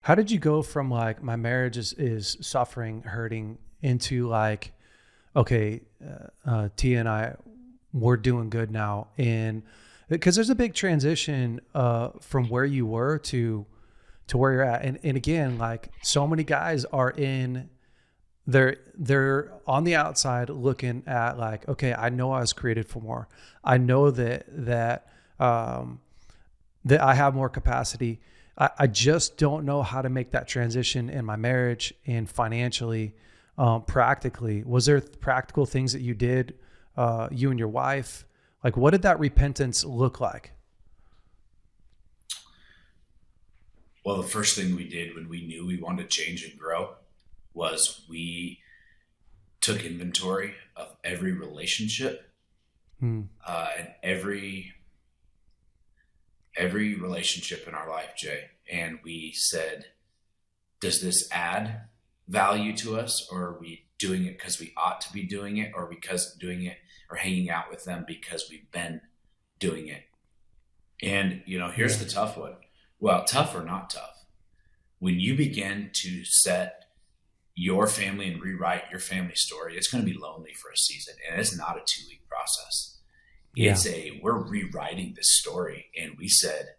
How did you go from like my marriage is suffering, hurting into like, okay, Tia and I, we're doing good now. And because there's a big transition from where you were to where you're at. And again, like so many guys are in, they're on the outside looking at like, okay, I know I was created for more. I know um, that I have more capacity. I just don't know how to make that transition in my marriage and financially, practically. Was there practical things that you did, you and your wife? Like, what did that repentance look like? Well, the first thing we did when we knew we wanted to change and grow was we took inventory of every relationship Hmm. and every relationship in our life, Jay. And we said, does this add value to us, or are we doing it because we ought to be doing it, or because doing it or hanging out with them because we've been doing it? And here's Yeah. the tough one. Well, tough or not tough, when you begin to set your family and rewrite your family story, it's going to be lonely for a season, and it's not a 2-week process. Yeah. We're rewriting this story, and we said,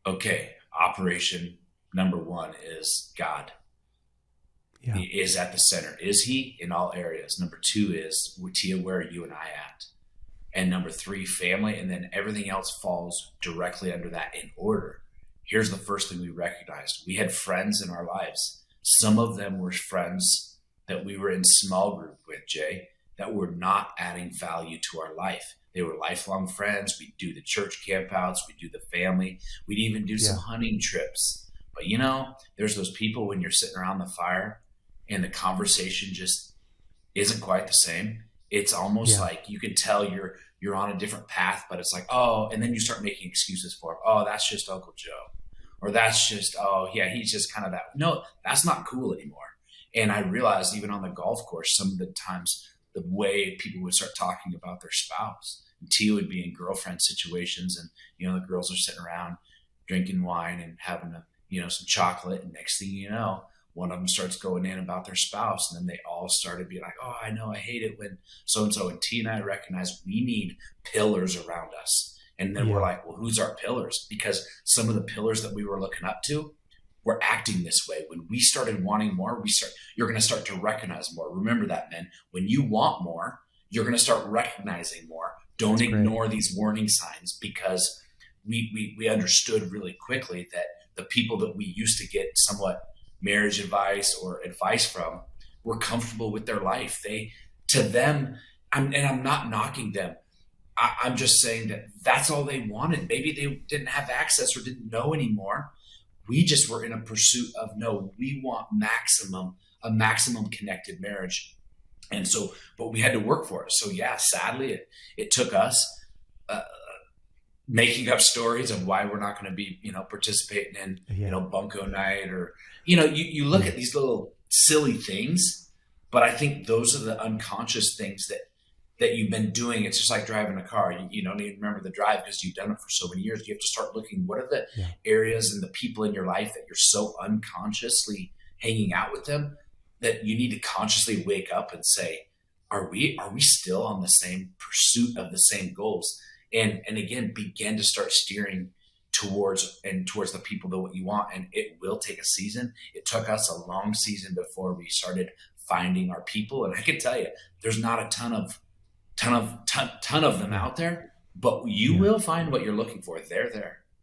okay, operation number one is God Yeah. is at the center. Is he in all areas? Number two is, Tia, where are you and I at? And number three, family. And then everything else falls directly under that in order. Here's the first thing we recognized. We had friends in our lives. Some of them were friends that we were in small group with, Jay, that were not adding value to our life. They were lifelong friends. We'd do the church campouts. We'd do the family. We'd even do some Yeah. hunting trips. But there's those people when you're sitting around the fire and the conversation just isn't quite the same. It's almost Yeah. like you can tell you're on a different path, but it's like, oh, and then you start making excuses for, oh, that's just Uncle Joe. Or that's just, oh yeah, he's just kind of that. No, that's not cool anymore. And I realized even on the golf course, some of the times the way people would start talking about their spouse. And Tia would be in girlfriend situations, and the girls are sitting around drinking wine and having some chocolate, and next thing you know, one of them starts going in about their spouse, and then they all started being like, oh, I know, I hate it when so and so. And T and I recognize we need pillars around us. And then we're Yeah. like, well, who's our pillars? Because some of the pillars that we were looking up to were acting this way. When we started wanting more, you're going to start to recognize more. Remember that, men. When you want more, you're going to start recognizing more. Don't That's great. ignore these warning signs, because we understood really quickly that the people that we used to get somewhat marriage advice or advice from were comfortable with their life. To them, and I'm not knocking them. I'm just saying that that's all they wanted. Maybe they didn't have access or didn't know anymore. We just were in a pursuit of, no, we want a maximum connected marriage. And so, but we had to work for it. So yeah, sadly, it took us uh, making up stories of why we're not going to be, participating in, Yeah. bunko night, or, you look Yeah. at these little silly things, but I think those are the unconscious things that you've been doing. It's just like driving a car. You don't even remember the drive because you've done it for so many years. You have to start looking, what are the Yeah. areas and the people in your life that you're so unconsciously hanging out with them, that you need to consciously wake up and say, are we still on the same pursuit of the same goals? And again, begin to start steering towards the people that what you want. And it will take a season. It took us a long season before we started finding our people. And I can tell you, there's not a ton of them Yeah. out there, but you Yeah. will find what you're looking for. They're there.